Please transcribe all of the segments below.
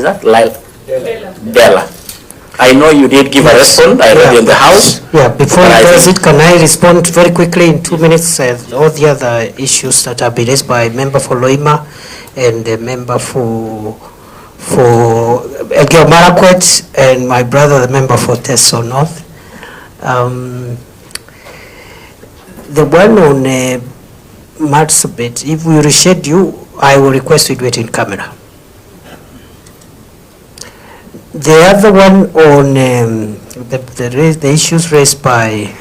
that? Dela. I know you did give a response. I read in the House. Yeah, before he does it, can I respond very quickly in 2 minutes? All the other issues that have been raised by member for Loima and the member for Elgeyo Marakwet and my brother, the member for Teso North. The one on Marsabit, if we reschedule, I will request we do it in camera. The other one on the issues raised by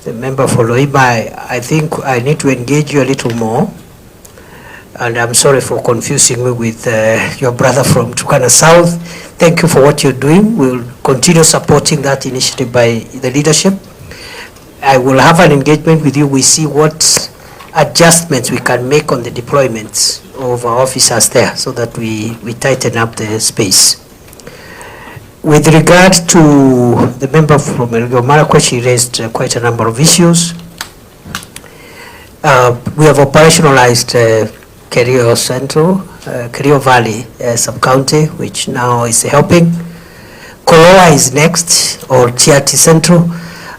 the member for Loima, I think I need to engage you a little more. And I'm sorry for confusing me with your brother from Turkana South. Thank you for what you're doing. We'll continue supporting that initiative by the leadership. I will have an engagement with you. We see what adjustments we can make on the deployments of our officers there so that we tighten up the space. With regard to the member from Elgeyo Marakwet, she raised quite a number of issues. We have operationalized Kerio Central, Kerio Valley sub-county, which now is helping. Koloa is next, or Tiati Central.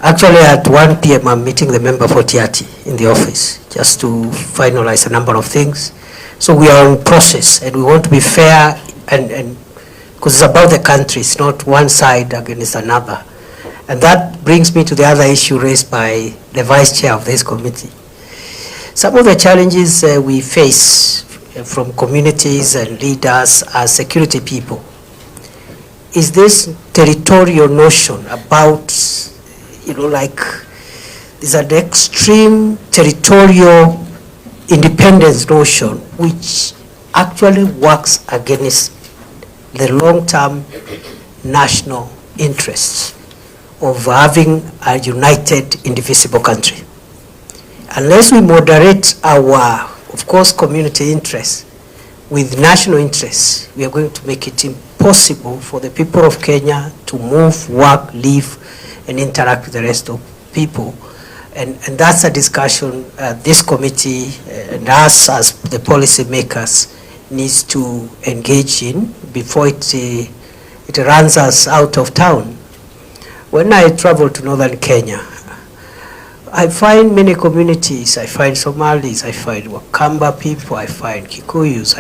Actually, at 1 p.m., I'm meeting the member for Tiati in the office, just to finalize a number of things. So we are in process, and we want to be fair, and because it's about the country, it's not one side against another. And that brings me to the other issue raised by the vice chair of this committee. Some of the challenges we face from communities and leaders as security people is this territorial notion about, like there's an extreme territorial independence notion which actually works against the long-term national interests of having a united, indivisible country. Unless we moderate our, of course, community interests with national interests, we are going to make it impossible for the people of Kenya to move, work, live, and interact with the rest of people. And that's a discussion this committee and us as the policy makers needs to engage in before it runs us out of town. When I travel to northern Kenya, I find many communities. I find Somalis, I find Wakamba people, I find Kikuyus,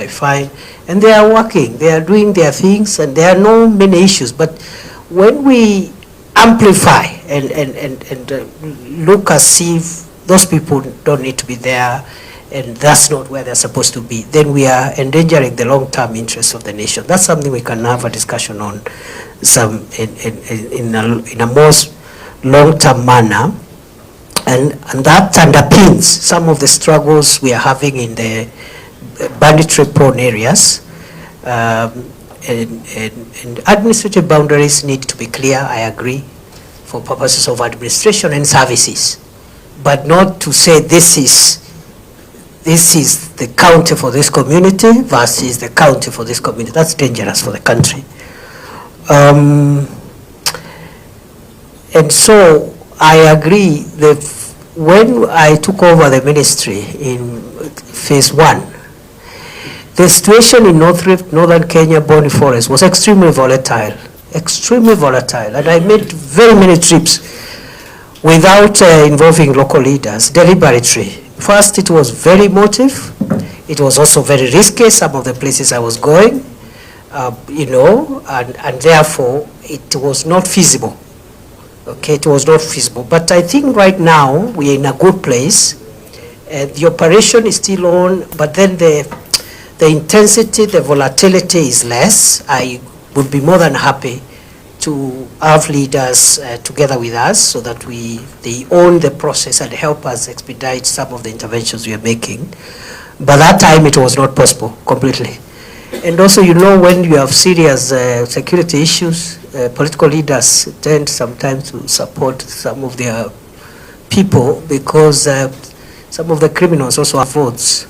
and they are working, they are doing their things, and there are no many issues. But when we amplify and look as if those people don't need to be there, and that's not where they're supposed to be, then we are endangering the long-term interests of the nation. That's something we can have a discussion on in a most long-term manner. And that underpins some of the struggles we are having in the banditry-prone areas. And administrative boundaries need to be clear, I agree, for purposes of administration and services. But not to say this is the county for this community versus the county for this community. That's dangerous for the country. And so I agree that when I took over the ministry in phase 1, the situation in northern Kenya, Boni Forest, was extremely volatile, and I made very many trips without involving local leaders, deliberately. First, it was very emotive. It was also very risky, some of the places I was going, and therefore it was not feasible. Okay, it was not feasible. But I think right now we are in a good place. The operation is still on, but then the intensity, the volatility is less. I would be more than happy to have leaders together with us so that they own the process and help us expedite some of the interventions we are making. But that time it was not possible completely. And also, when you have serious security issues, political leaders tend sometimes to support some of their people because some of the criminals also have votes.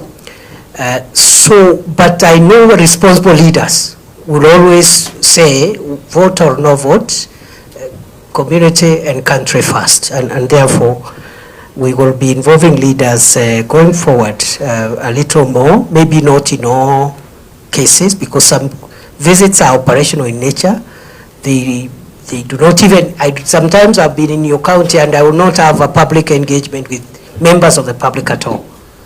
But I know responsible leaders will always say, vote or no vote, community and country first. And therefore, we will be involving leaders going forward a little more, maybe not in all cases, because some visits are operational in nature. They do not even, sometimes I've been in your county and I will not have a public engagement with members of the public at all.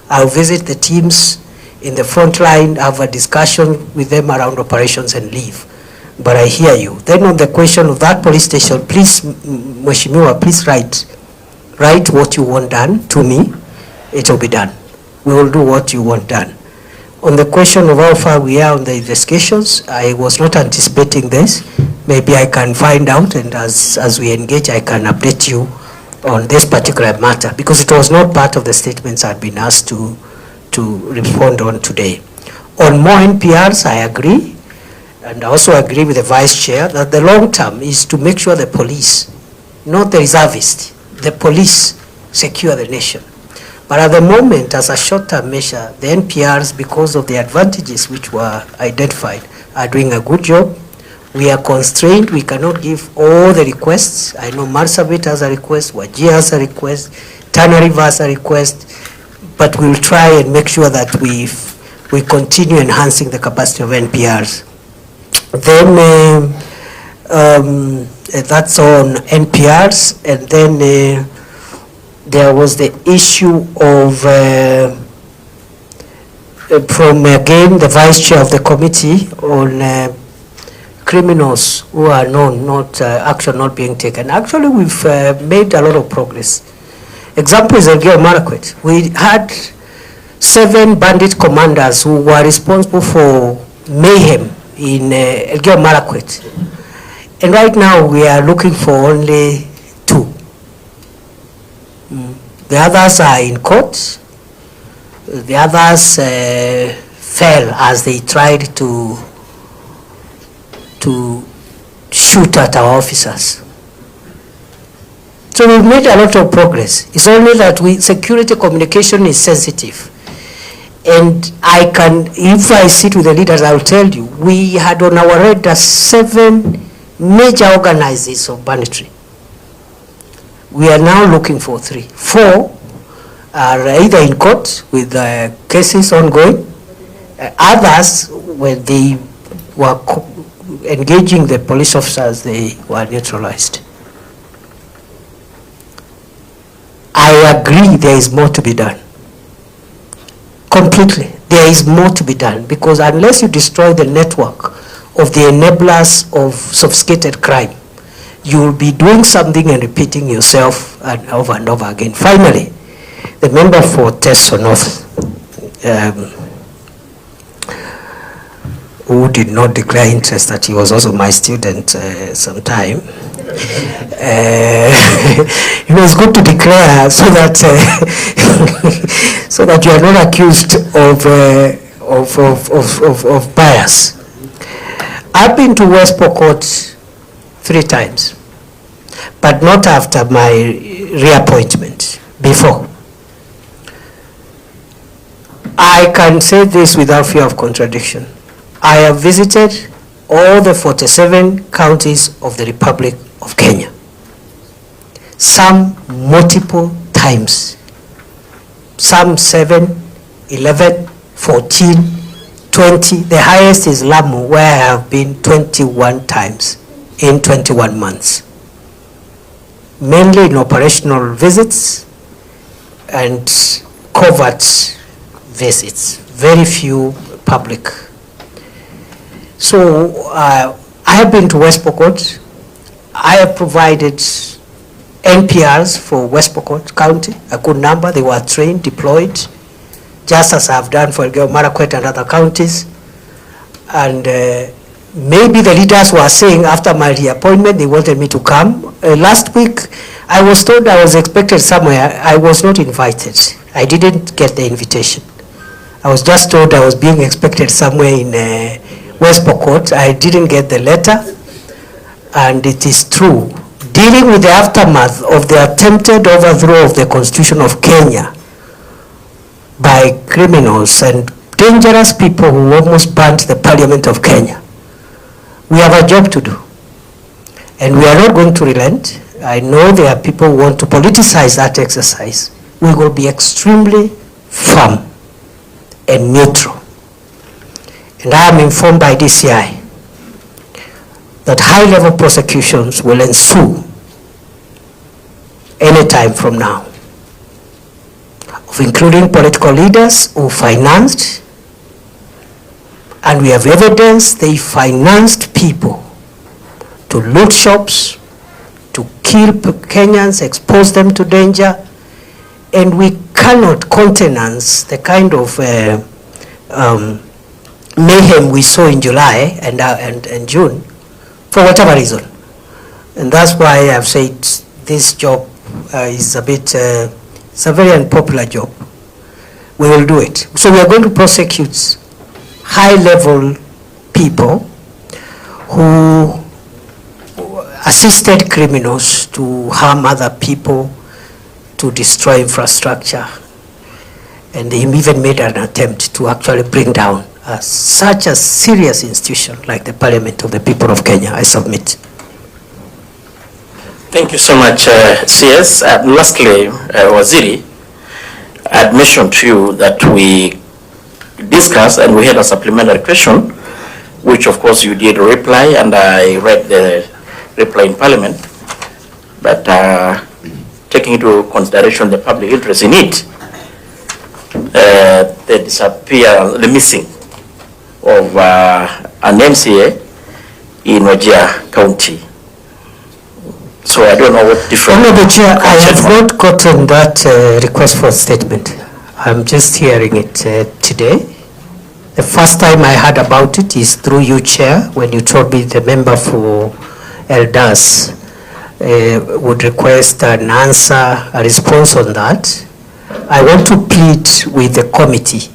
I'll visit the teams in the front line, have a discussion with them around operations and leave. But I hear you. Then on the question of that police station, please, Mheshimiwa, please write what you want done to me. It will be done. We will do what you want done. On the question of how far we are on the investigations, I was not anticipating this. Maybe I can find out, and as we engage, I can update you on this particular matter, because it was not part of the statements I'd been asked to respond on today. On more NPRs, I agree, and I also agree with the Vice Chair that the long term is to make sure the police, not the reservists, the police secure the nation. But at the moment, as a short-term measure, the NPRs, because of the advantages which were identified, are doing a good job. We are constrained. We cannot give all the requests. I know Marsabit has a request, Wajir has a request, Tana River has a request, but we'll try and make sure that we continue enhancing the capacity of NPRs. Then that's on NPRs, and then there was the issue of, from again the Vice Chair of the committee on criminals who are known, not action not being taken. Actually, we've made a lot of progress. Example is Elgeyo Marakwet. We had 7 bandit commanders who were responsible for mayhem in Elgeyo Marakwet. And right now we are looking for only 2. The others are in court. The others fell as they tried to shoot at our officers. So we've made a lot of progress. It's only that security communication is sensitive. And I can, if I sit with the leaders, I'll tell you, we had on our radar 7 major organizers of banditry. We are now looking for 3. 4 are either in court with cases ongoing. Others, when they were engaging the police officers, they were neutralized. I agree there is more to be done. Completely. There is more to be done, because unless you destroy the network of the enablers of sophisticated crime, you will be doing something and repeating yourself and over again. Finally, the member for Teso North, who did not declare interest, that he was also my student sometime. It was good to declare so that so that you are not accused of bias. I've been to West Pokot 3 times, but not after my reappointment, before. I can say this without fear of contradiction. I have visited all the 47 counties of the Republic of Kenya, some multiple times, some 7, 11, 14, 20. The highest is Lamu, where I have been 21 times in 21 months, mainly in operational visits and covert visits, very few public. So I have been to West Pokot. I have provided NPRs for West Pokot County, a good number. They were trained, deployed, just as I've done for Elgeyo Marakwet and other counties. And maybe the leaders were saying after my reappointment, they wanted me to come. Last week, I was told I was expected somewhere. I was not invited. I didn't get the invitation. I was just told I was being expected somewhere in West Pokot. I didn't get the letter, and it is true. Dealing with the aftermath of the attempted overthrow of the Constitution of Kenya by criminals and dangerous people who almost burnt the Parliament of Kenya, we have a job to do, and we are not going to relent. I know there are people who want to politicize that exercise. We will be extremely firm and neutral. And I am informed by DCI that high-level prosecutions will ensue any time from now, of including political leaders who financed, and we have evidence they financed people to loot shops, to kill Kenyans, expose them to danger, and we cannot countenance the kind of mayhem we saw in July and June, for whatever reason. And that's why I've said this job is a bit, it's a very unpopular job. We will do it. So we are going to prosecute high-level people who assisted criminals to harm other people, to destroy infrastructure. And they even made an attempt to actually bring down such a serious institution like the Parliament of the People of Kenya. I submit. Thank you so much, CS. Lastly, Waziri, I had mentioned to you that we discussed and we had a supplementary question, which of course you did reply, and I read the reply in Parliament. But taking into consideration the public interest in it, the missing of an MCA in Wajir County. So I don't know what different... Honorable Chair, I have not gotten that request for a statement. I'm just hearing it today. The first time I heard about it is through you, Chair, when you told me the member for Eldas would request an answer, a response on that. I want to plead with the committee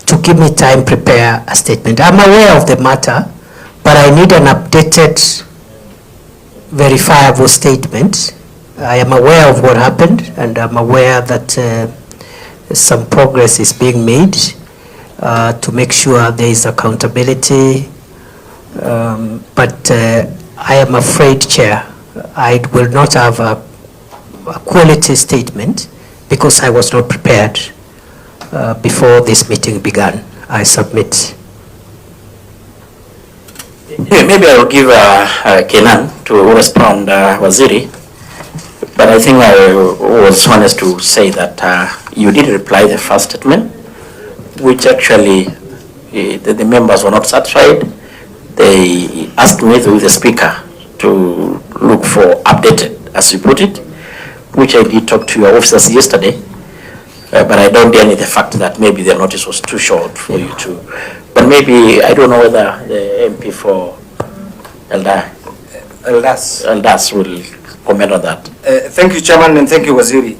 to give me time to prepare a statement. I'm aware of the matter, but I need an updated, verifiable statement. I am aware of what happened, and I'm aware that some progress is being made to make sure there is accountability. But I am afraid, Chair, I will not have a quality statement because I was not prepared before this meeting began. I submit. Maybe I will give Kenan to respond, Waziri, but I think I was honest to say that you did reply the first statement, which actually the members were not satisfied. They asked me through the speaker to look for updated, as you put it, which I did talk to your officers yesterday, but I don't deny the fact that maybe the notice was too short for you to. But maybe, I don't know whether the MP for Eldas will comment on that. Thank you, Chairman, and thank you, Waziri.